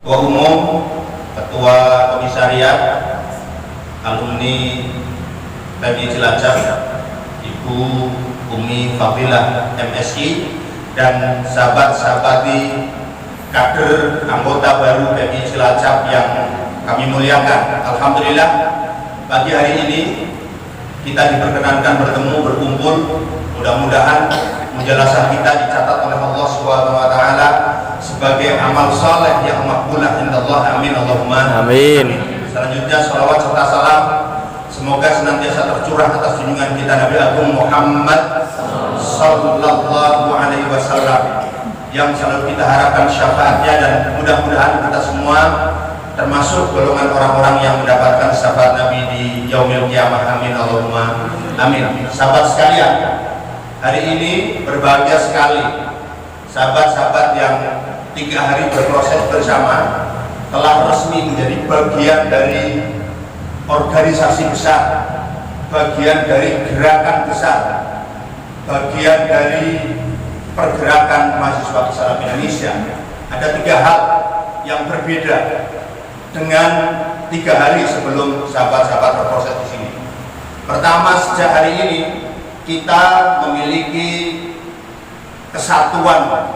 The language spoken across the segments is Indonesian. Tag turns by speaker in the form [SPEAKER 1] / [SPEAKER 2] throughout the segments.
[SPEAKER 1] Ketua Umum, Ketua Komisariat, alumni PMI Cilacap, Ibu Umi Fadilah MSI, dan sahabat-sahabati kader anggota baru PMI Cilacap yang kami muliakan. Alhamdulillah, pagi hari ini kita diperkenankan bertemu, berkumpul. Mudah-mudahan penjelasan kita dicatat oleh Allah Subhanahu wa taala sebagai amal saleh yang makbulah indallah. Amin Allahumma amin. Selanjutnya salawat serta salam semoga senantiasa tercurah atas junjungan kita Nabi Agung Muhammad sallallahu alaihi wasallam yang selalu kita harapkan syafaatnya, dan mudah-mudahan kita semua termasuk golongan orang-orang yang mendapatkan syafaat Nabi di yaumil qiyamah. Amin Allahumma amin. Sahabat sekalian, hari ini berbahagia sekali sahabat-sahabat yang 3 hari berproses bersama telah resmi menjadi bagian dari organisasi besar, bagian dari gerakan besar, bagian dari pergerakan mahasiswa Islam Indonesia. Ada 3 hal yang berbeda dengan 3 hari sebelum sahabat-sahabat berproses di sini. Pertama, sejak hari ini kita memiliki kesatuan,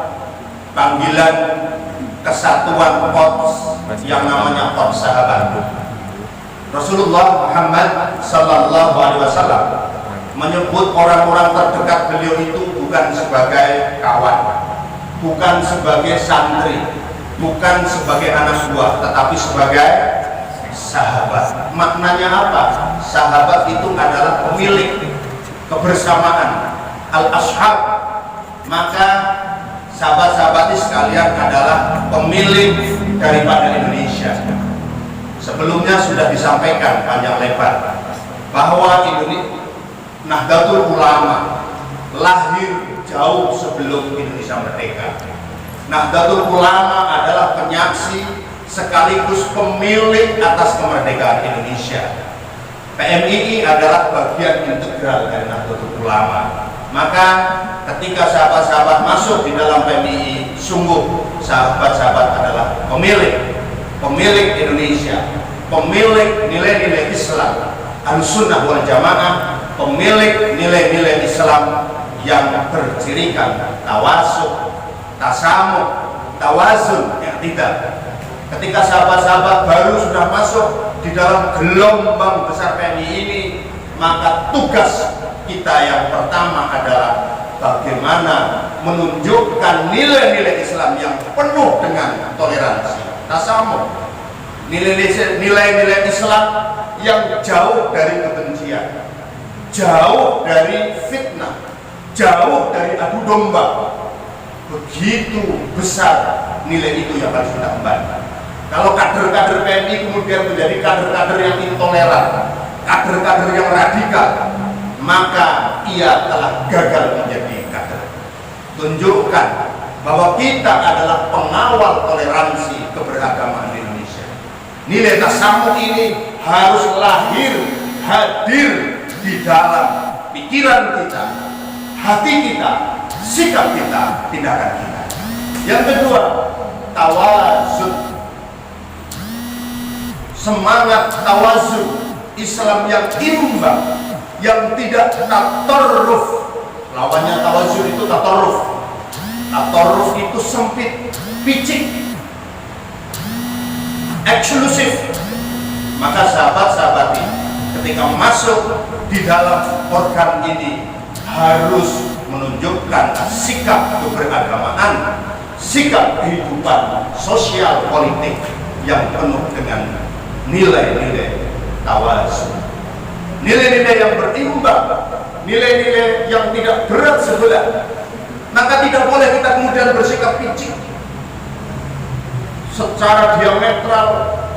[SPEAKER 1] panggilan kesatuan POTS yang namanya POTS Sahabat. Rasulullah Muhammad sallallahu alaihi wasallam menyebut orang-orang terdekat beliau itu bukan sebagai kawan, bukan sebagai santri, bukan sebagai anak buah, tetapi sebagai sahabat. Maknanya apa? Sahabat itu adalah pemilik kebersamaan, al-ashab. Maka sahabat-sahabat sekalian adalah pemilik daripada Indonesia. Sebelumnya sudah disampaikan panjang lebar bahwa Nahdlatul Ulama lahir jauh sebelum Indonesia merdeka. Nahdlatul Ulama adalah penyaksi sekaligus pemilik atas kemerdekaan Indonesia. PMII adalah bagian integral dari Nahdlatul Ulama. Maka ketika sahabat-sahabat masuk di dalam PMII, sungguh sahabat-sahabat adalah pemilik Indonesia, pemilik nilai-nilai Islam Ahlussunnah wal Jamaah, pemilik nilai-nilai Islam yang bercirikan tawasuk, tasamuh, tawazun, tidak. Ketika sahabat-sahabat baru sudah masuk di dalam gelombang besar PMI ini, maka tugas kita yang pertama adalah bagaimana menunjukkan nilai-nilai Islam yang penuh dengan toleransi, tasamuh, nilai-nilai Islam yang jauh dari kebencian, jauh dari fitnah, jauh dari adu domba. Begitu besar nilai itu yang harus kita kembangkan. Kalau kader-kader PMI kemudian menjadi kader-kader yang intoleran, kader-kader yang radikal, maka ia telah gagal menjadi kader. Tunjukkan bahwa kita adalah pengawal toleransi keberagamaan di Indonesia. Nilai tasamuh ini harus lahir, hadir di dalam pikiran kita, hati kita, sikap kita, tindakan kita. Yang kedua, tawazun. Semangat tawazun, Islam yang imbang, yang tidak tatorruf. Lawannya tawazun itu tatorruf. Tatorruf itu sempit, picik, eksklusif. Maka sahabat-sahabat ini ketika masuk di dalam organ ini harus menunjukkan sikap keberagamaan, sikap kehidupan sosial politik yang penuh dengan nilai-nilai tawazun, nilai-nilai yang berimbang, nilai-nilai yang tidak berat sebelah. Maka tidak boleh kita kemudian bersikap picik secara diametral,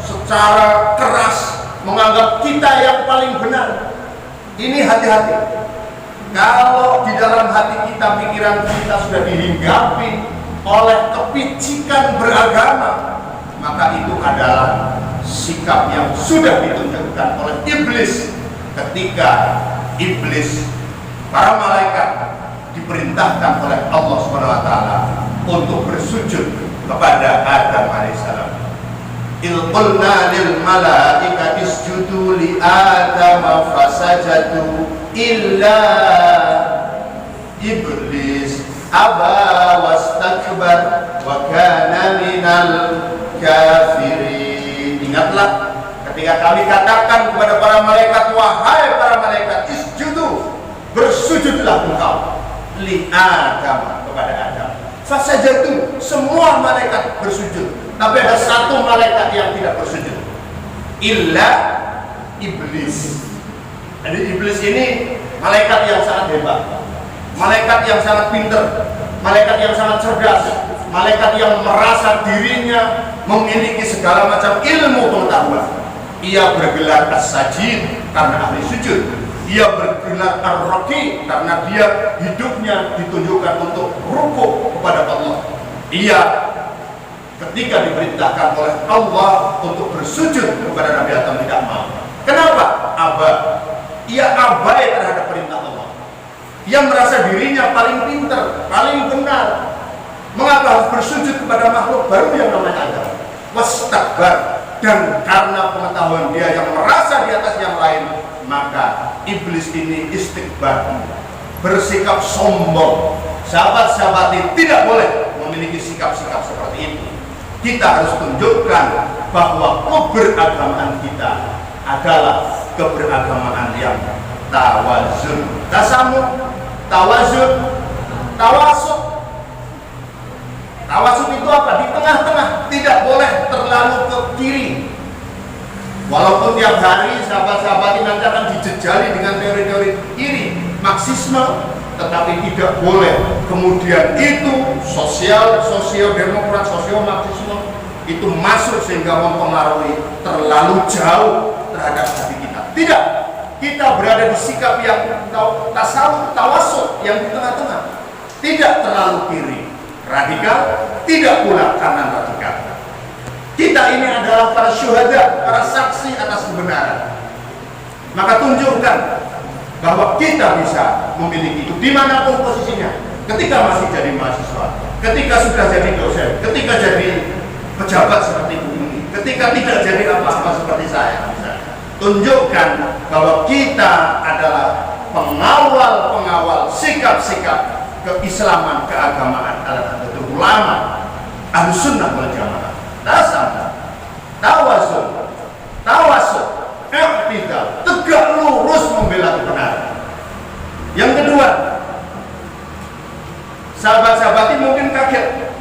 [SPEAKER 1] secara keras, menganggap kita yang paling benar. Ini hati-hati. Kalau di dalam hati kita, pikiran kita sudah dihinggapi oleh kepicikan beragama, maka itu adalah sikap yang sudah ditunjukkan oleh iblis ketika iblis, para malaikat diperintahkan oleh Allah SWT untuk bersujud kepada Adam alaihissalam. qulna lil malaikati isjudu li adama fasajadu illa iblis aba wastakbar wa kana minal kafirin. Ingatlah ketika kami katakan kepada para malaikat, wahai para malaikat, isjudu, bersujudlah engkau li Adam, kepada Adam. Fasajadu, semua malaikat bersujud. Tapi ada satu malaikat yang tidak bersujud, illa iblis. Jadi iblis ini malaikat yang sangat hebat, malaikat yang sangat pintar, malaikat yang sangat cerdas, malaikat yang merasa dirinya memiliki segala macam ilmu pengetahuan. Ia bergelar as-sajid karena ahli sujud. Ia bergelar ar-raqi karena dia hidupnya ditunjukkan untuk rukuk kepada Allah. Ia ketika diperintahkan oleh Allah untuk bersujud kepada Nabi Adam tidak mau. Kenapa? Ia abai terhadap perintah Allah. Ia merasa dirinya paling pintar, paling benar. Mengapa harus bersujud kepada makhluk baru yang namanya Adam? Wastakbar, dan karena pengetahuan dia yang merasa di atas yang lain, maka iblis ini istikbar, bersikap sombong. Sahabat-sahabat tidak boleh memiliki sikap-sikap seperti itu. Kita harus tunjukkan bahwa keberagamaan kita adalah keberagamaan yang tawazun, tasamuh, tawazun, tawasuk. Tawasuk itu apa? Di tengah-tengah, tidak boleh terlalu ke kiri. Walaupun tiap hari sahabat-sahabat nanti akan dijejali dengan teori-teori kiri, Marxisme, tetapi tidak boleh kemudian itu sosial demokrat, sosial Marxisme itu masuk sehingga mempengaruhi terlalu jauh terhadap hati kita. Tidak, kita berada di sikap yang tasawuf, tawasuk, yang di tengah-tengah, tidak terlalu kiri radikal, tidak pula kanan radikal. Kita ini adalah para syuhada, para saksi atas kebenaran. Maka tunjukkan bahwa kita bisa memiliki itu dimanapun posisinya. Ketika masih jadi mahasiswa, ketika sudah jadi dosen, ketika jadi pejabat seperti ini, ketika tidak jadi apa-apa seperti saya, tunjukkan bahwa kita adalah pengawal sikap-sikap keislaman, keagamaan, itu ulama, ahlus sunnah wal jamaah. Tawasud, i'tidal, tegak lurus membela kebenaran. Yang kedua, sahabat-sahabat ini mungkin kaget,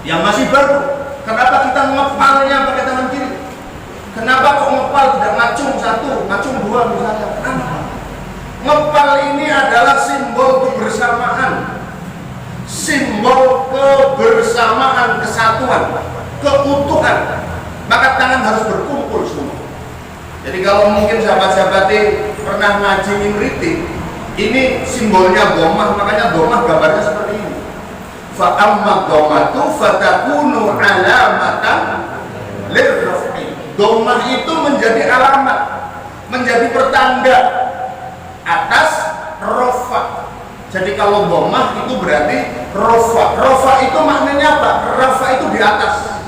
[SPEAKER 1] yang masih baru, kenapa kita ngepalnya pakai tangan kiri? Kenapa kok ngepal tidak ngacung satu, ngacung dua misalnya? Kenapa? Ngepal ini adalah simbol kebersamaan, kesatuan, keutuhan. Maka tangan harus berkumpul semua. Jadi kalau mungkin sahabat-sahabat pernah ngaji imriti, ini simbolnya domah, makanya domah gambarnya seperti ini. Fa amma domatu fatakunu alamatan lirraf'i. Domah itu menjadi alamat, menjadi pertanda atas rofa. Jadi kalau domah itu berarti rofa. Rofa itu maknanya apa? Rofa itu di atas.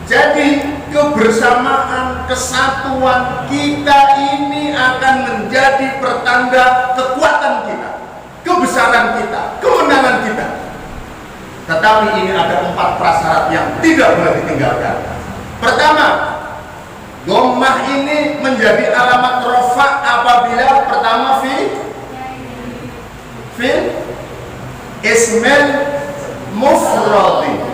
[SPEAKER 1] Jadi kebersamaan, kesatuan kita ini akan menjadi pertanda kekuatan kita, kebesaran kita, kemenangan kita. Tetapi ini ada 4 prasyarat yang tidak boleh ditinggalkan. Pertama, domah ini menjadi alamat rofa apabila pertama ismil mufradi.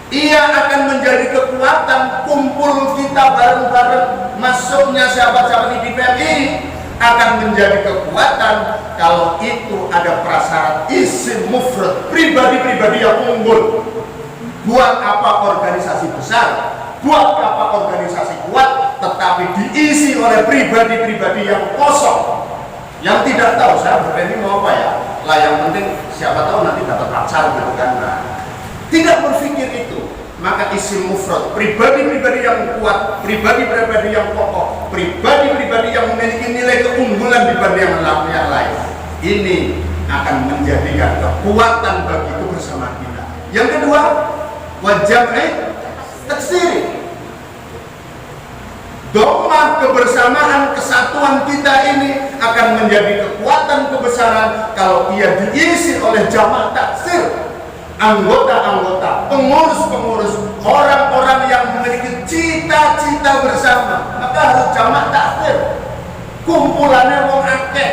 [SPEAKER 1] Ia akan menjadi kekuatan kumpul kita bareng-bareng, masuknya sahabat-sahabat di PMI akan menjadi kekuatan kalau itu ada prasyarat isim mufrad, pribadi-pribadi yang unggul. Buat apa organisasi besar, buat apa organisasi kuat, tetapi diisi oleh pribadi-pribadi yang kosong, yang tidak tahu saya berani mau apa ya, lah yang penting siapa tahu nanti dapat pacar gitu kan. Nah, tidak berpikir itu. Maka isim mufrad, pribadi-pribadi yang kuat, pribadi-pribadi yang kokoh, pribadi-pribadi yang memiliki nilai keunggulan dibanding yang lain, ini akan menjadikan kekuatan bagi kebersamaan kita. Yang kedua, wajam'i
[SPEAKER 2] taksiri. Domah kebersamaan, kesatuan kita ini akan menjadi kekuatan kebesaran kalau ia diisi oleh jamaah taksir, anggota-anggota, pengurus-pengurus, orang-orang yang memiliki cita-cita bersama. Maka harus jamaah taksir, kumpulannya wong akeh,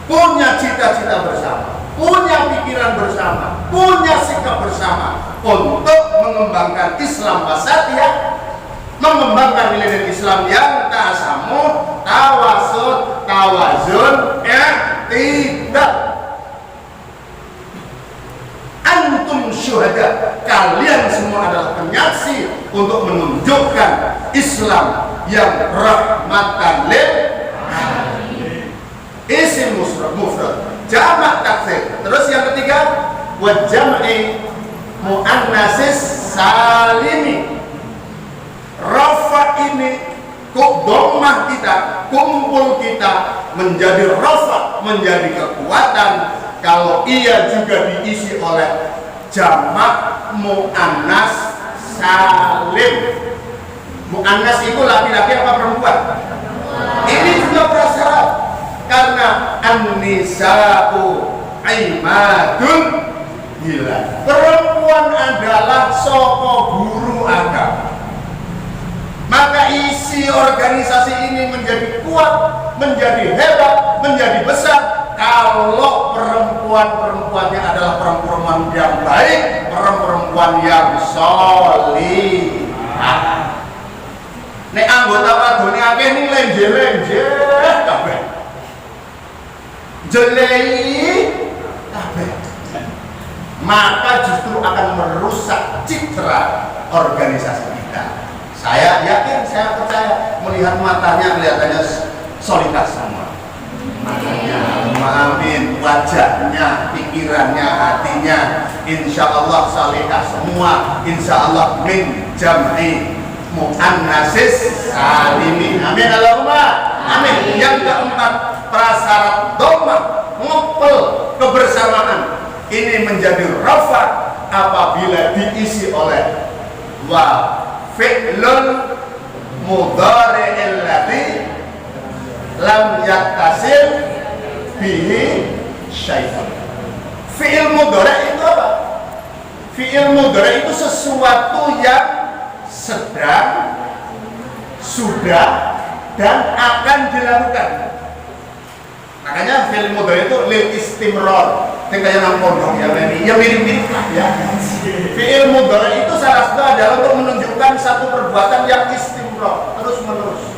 [SPEAKER 2] punya cita-cita bersama, punya pikiran bersama, punya sikap bersama untuk mengembangkan Islam wasatiyah, mengembangkan nilai-nilai Islam yang tasamuh, tawasul, tawazun, tidak. Antum syuhada, kalian semua adalah penyaksi untuk menunjukkan Islam yang rahmatan lil alamin. Isim mufrad, jamak taksir. Terus yang ketiga, wa jam'i muannatsis salimi. Rafa ini domah kita, kumpul kita menjadi rafa, menjadi kekuatan kalau ia juga diisi oleh jamak muannas salim. Muannas itu laki-laki apa perempuan? Ini juga prasyarat karena an-nisa'u aimadun gila. Perempuan adalah soko guru agama. Maka isi organisasi ini menjadi kuat, menjadi hebat, menjadi besar kalau perempuan-perempuannya adalah perempuan yang baik, perempuan yang sholihah. Nek anggota wadone akeh ning lenje-lenje kabeh. Jelei kabeh. Maka justru akan merusak citra organisasi kita. Saya yakin, saya percaya melihat matanya kelihatannya solidar semua. Matanya, amin, wajahnya, pikirannya, hatinya, insya Allah solidar semua. Insya Allah min jam'i muannatsis salimin. Amin Allahumma amin. Yang keempat, prasyarat domah, ngopel kebersamaan ini menjadi rafa apabila diisi oleh wa fi'lun mudhari'il ladzi lam yattasil bihi syai'un. Fi'il mudhari' itu apa? Fi'il mudhari' itu sesuatu yang sedang, sudah, dan akan dilakukan. Makanya fi'il mudhari' itu lil istimrar. Kayak nang pondok ya, mirip-mirip lah ya. Fi'il mudhari' itu salah satu adalah untuk menunjukkan satu perbuatan yang istimrar, terus menerus,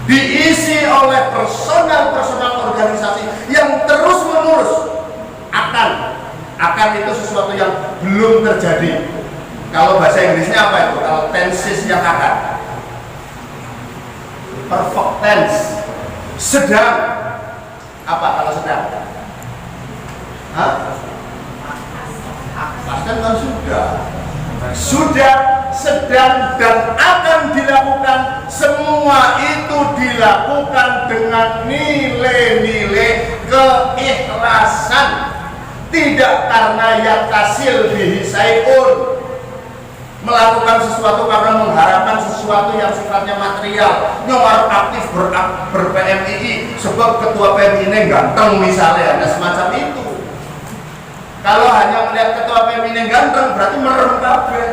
[SPEAKER 2] diisi oleh personal organisasi yang terus menerus. Akan itu sesuatu yang belum terjadi. Kalau bahasa Inggrisnya apa itu? Kalau tenses yang akan, perfect tense. Sedang apa kalau sedang? Pasti kan sudah, sedang, dan akan dilakukan. Semua itu dilakukan dengan nilai-nilai keikhlasan, tidak karena yattasil bihi syai'un, melakukan sesuatu karena mengharapkan sesuatu yang sifatnya material, nyawar aktif ber-PMII sebab ketua PMI ganteng misalnya, ada semacam itu. Kalau hanya melihat ketua PMI ganteng berarti merem kabeh.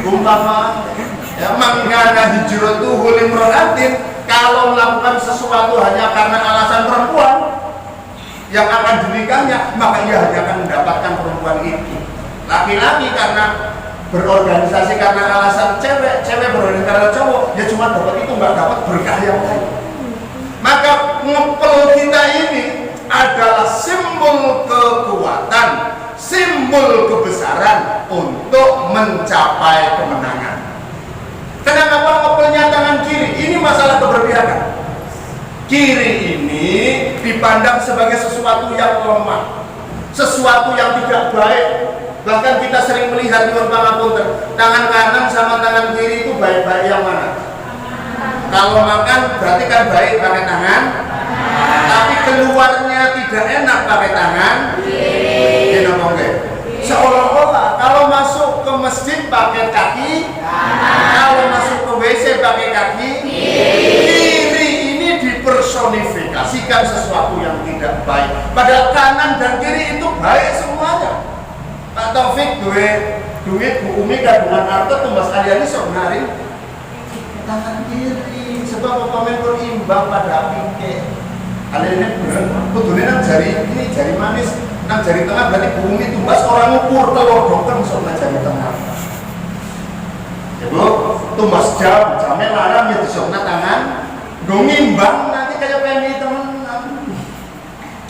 [SPEAKER 2] Umpama ya mangkana hijratuhu limra'atin, kalau melakukan sesuatu hanya karena alasan perempuan yang akan dinikahinya, maka ia hanya akan mendapatkan perempuan itu. Laki-laki karena berorganisasi karena alasan cewek, cewek berorganisasi karena cowok, ya cuma dapat itu, nggak dapat berkah yang lain. Maka ngepel kita ini adalah simbol kekuatan, simbol kebesaran untuk mencapai kemenangan. Kenapa ngepelnya tangan kiri? Ini masalah keberpihakan. Kiri ini dipandang sebagai sesuatu yang lemah, sesuatu yang tidak baik. Bahkan kita sering melihat di pangapunten, tangan kanan sama tangan kiri itu baik-baik yang mana? Kalau makan berarti kan baik pakai tangan, tapi keluarnya tidak enak pakai tangan pakai kaki, kalau masuk ke WC pakai kaki kiri. Ini dipersonifikasikan sesuatu yang tidak baik, padahal kanan dan kiri itu baik semuanya. Pak Taufik duit Bu Umi kandungan harta tumbas kalian ini sebenarnya tangan kiri sebab pemain berimbang pada pikir kalian ini bener kudune nang jari ini jari manis nang jari tengah berarti Bu Umi tumbas orang ukur telur dokter misalnya jari tengah ya Bu tumbas jamnya larang ya disokna tangan ngimbang nanti kayak PMI teman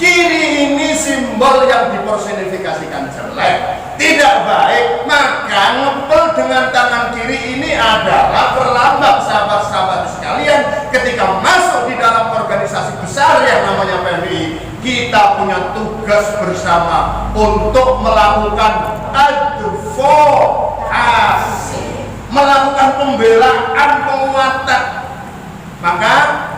[SPEAKER 2] kiri ini simbol yang dipersonifikasikan jelek, tidak baik, maka ngepel dengan tangan kiri ini adalah perlambang sahabat-sahabat sekalian ketika masuk di dalam organisasi besar yang namanya PMI. Kita punya tugas bersama untuk melakukan advokasi, melakukan pembelaan, penguatan. Maka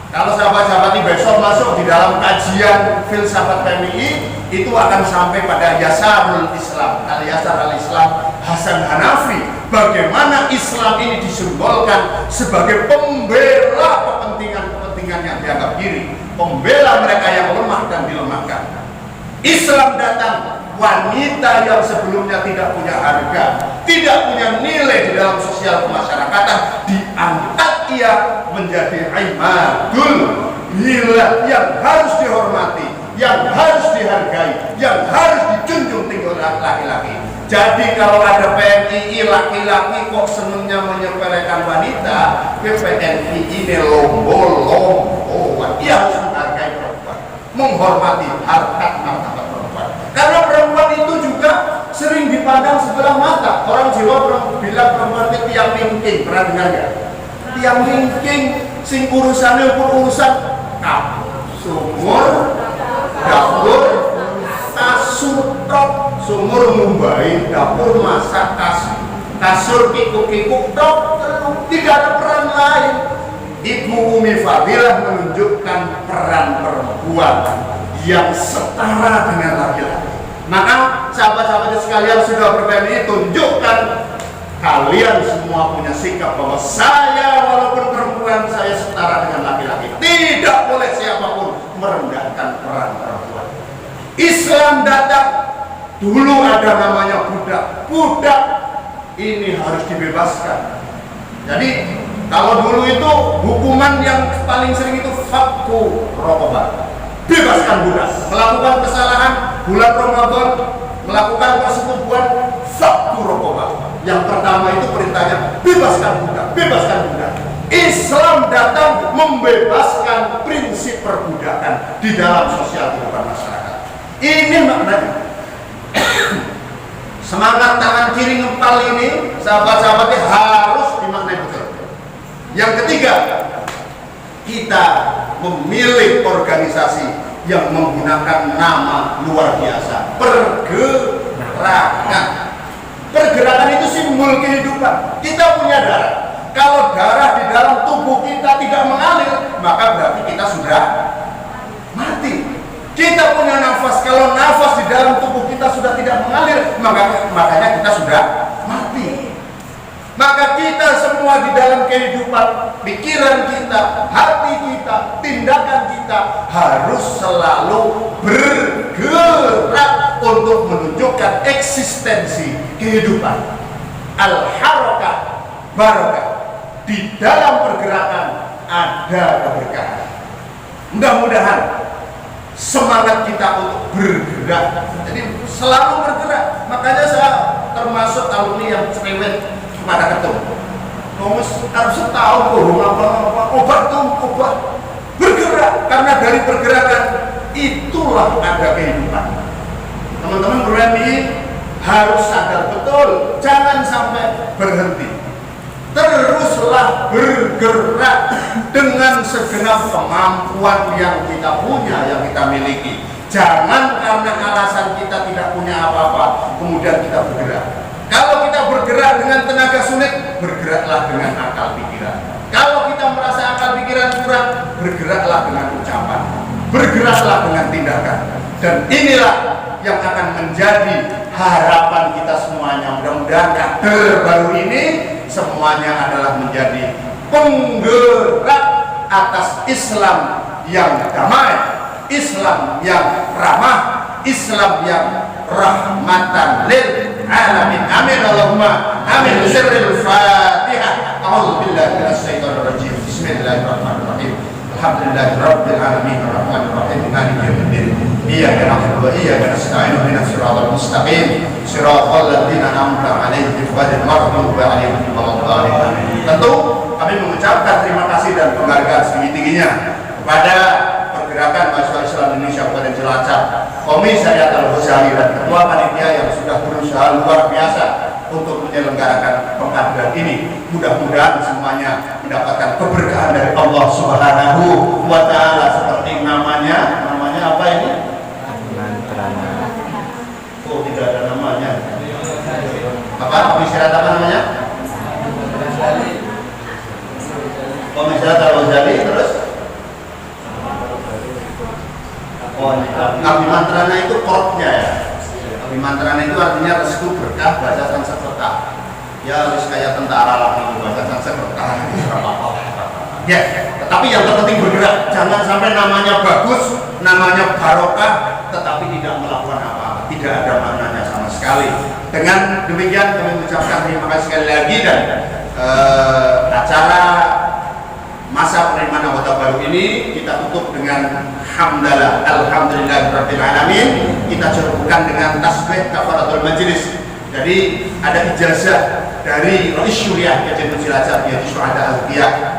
[SPEAKER 2] kalau sahabat-sahabat ini besok masuk di dalam kajian filsafat PMI itu akan sampai pada Yasarul Islam, Al-Yasar al-Islam Hasan Hanafi. Bagaimana Islam ini disimbolkan sebagai pembela kepentingan-kepentingan yang dianggap kiri, pembela mereka yang lemah dan dilemahkan. Islam datang, wanita yang sebelumnya tidak punya harga, tidak punya nilai di dalam sosial kemasyarakatan, diangkat ia menjadi imadul bila yang harus dihormati, yang harus dihargai, yang harus dijunjung tinggi oleh laki-laki. Jadi kalau ada PMI laki-laki kok senangnya menyepelekan wanita, PMI ini lombo-lombo, ia harus menghargai perempuan, menghormati harkat martabat perempuan. Karena perempuan itu juga sering dipandang sebelah mata. Orang Jawa bilang perempuan itu tiang mingking, pernah dengar nggak? Tiang mingking, sing urusannya urusan sumur, dapur, kasur, sumur mumbai, dapur masak, kasur kikuk-kikuk, tidak ada peran lain. Ibu Umi Fadilah menunjukkan peran perempuan yang setara dengan laki-laki. Maka sahabat-sahabat sekalian sudah berPMI, tunjukkan kalian semua punya sikap bahwa saya walaupun perempuan saya setara dengan laki-laki. Tidak boleh siapapun merendahkan peran perempuan. Islam datang, dulu ada namanya budak. Budak ini harus dibebaskan. Jadi kalau dulu itu hukuman yang paling sering itu fakku rokobah, bebaskan budak. Melakukan kesalahan bulan Ramadan, melakukan persetubuhan, fakku rokobah. Yang pertama itu perintahnya bebaskan budak, bebaskan budak. Islam datang membebaskan prinsip perbudakan di dalam sosial kehidupan masyarakat. Ini maknanya. Semangat tangan kiri ngepal ini, sahabat-sahabatnya harus dimaknai betul. Yang ketiga, kita memilih organisasi yang menggunakan nama luar biasa, pergerakan. Pergerakan itu simbol kehidupan. Kita punya darah. Kalau darah di dalam tubuh kita tidak mengalir, maka berarti kita sudah mati. Kita punya nafas. Kalau nafas di dalam tubuh kita sudah tidak mengalir, makanya kita sudah mati. Maka kita semua di dalam kehidupan, pikiran kita, hati kita, tindakan kita harus selalu bergerak untuk menunjukkan eksistensi kehidupan. Al-harakah barakah. Di dalam pergerakan ada keberkahan. Mudah-mudahan semangat kita untuk bergerak. Jadi selalu bergerak. Makanya saya termasuk alumni yang cerewet kepada ketum. Harus setahun obat bergerak, karena dari pergerakan itulah ada kehidupan. Teman-teman berani harus sadar betul, jangan sampai berhenti. Teruslah bergerak dengan segenap kemampuan yang kita punya, yang kita miliki. Jangan karena alasan kita tidak punya apa-apa kemudian kita bergerak. Kalau kita bergerak dengan tenaga sulit, bergeraklah dengan akal pikiran. Kalau kita merasa akal pikiran kurang, bergeraklah dengan ucapan, bergeraklah dengan tindakan. Dan inilah yang akan menjadi harapan kita semuanya. Mudah-mudahan kader baru ini semuanya adalah menjadi penggerak atas Islam yang damai, Islam yang ramah, Islam yang rahmatan lil alamin. Amin Allahumma amin. Sirril Fatihah. A'udzu billahi minasyaitonir rajim. Bismillahirrahmanirrahim. Alhamdulillahirabbil alamin arrahmanir rahim maliki yaumiddin. Iyyaka na'budu wa iyyaka nasta'in ihdinas siratal mustaqim siratal ladzina an'amta 'alaihim ghairil maghdubi 'alaihim waladdallin. Tentu kami mengucapkan terima kasih dan penghargaan setinggi-tingginya kepada Pergerakan Mahasiswa Islam Indonesia Kabupaten Cilacap, Komisariat Al-Ghazali dan Ketua Panitia yang sudah berusaha luar biasa untuk menyelenggarakan pengkaderan ini. Mudah-mudahan semuanya mendapatkan keberkahan dari Allah Subhanahu wa Ta'ala, seperti namanya apa ini? Oh, tidak ada namanya. Apa? Komisariat apa namanya? Komisariat Al-Ghazali. Terus Abimantrana itu korupnya ya. Abimantrana itu artinya restu berkah baca Sanskerta. Ya harus kayak tentara lah itu baca Sanskerta. Ya, tetapi yang terpenting bergerak. Jangan sampai namanya bagus, namanya barokah, tetapi tidak melakukan apa-apa, tidak ada maknanya sama sekali. Dengan demikian kami mengucapkan terima kasih sekali lagi, dan acara masa penerimaan anggota baru ini kita tutup dengan hamdalah, alhamdulillahirabbil alamin. Kita cukupkan dengan tasbih kafaratul majelis. Jadi ada ijazah dari Rais Syuriah Kajian Cilacap, yaitu Syuhada Al-Qiyah.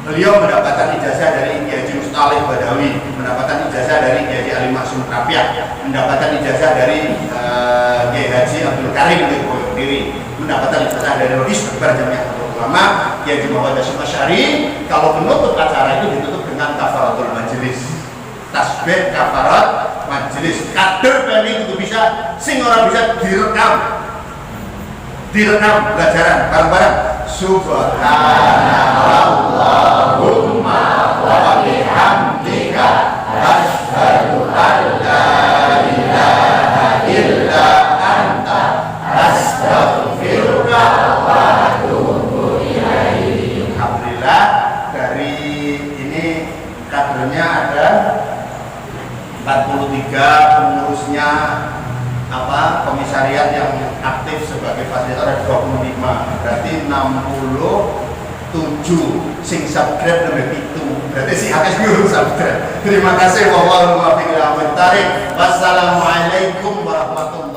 [SPEAKER 2] Beliau mendapatkan ijazah dari Kiai Haji Mustalih Badawi, mendapatkan ijazah dari Kiai Haji Ali Maksum Rafiah, mendapatkan ijazah dari Kiai Haji Abdul Karim Berdiri, mendapatkan ijazah dari Rais Akbar Jamiah Ulama Kiai Haji Muhammad Hasyim Asy'ari. Kalau penutup acara itu ditutup dengan kafaratul majelis, tasbih kafarat majelis. Kader PMI itu bisa, sing ora bisa direkam pelajaran bareng-bareng. Subhanallahumma wa bihamdika asyhadu an la ilaha illa anta astaghfiruka wa atubu ilaik. Alhamdulillah, dari ini kadernya ada 43, pengurusnya komisariat yang aktif sebagai fasilitator 25, berarti 67 sing subscribe lebih itu, berarti si akeh guru subscribe. Terima kasih. Wassalamualaikum warahmatullahi wabarakatuh.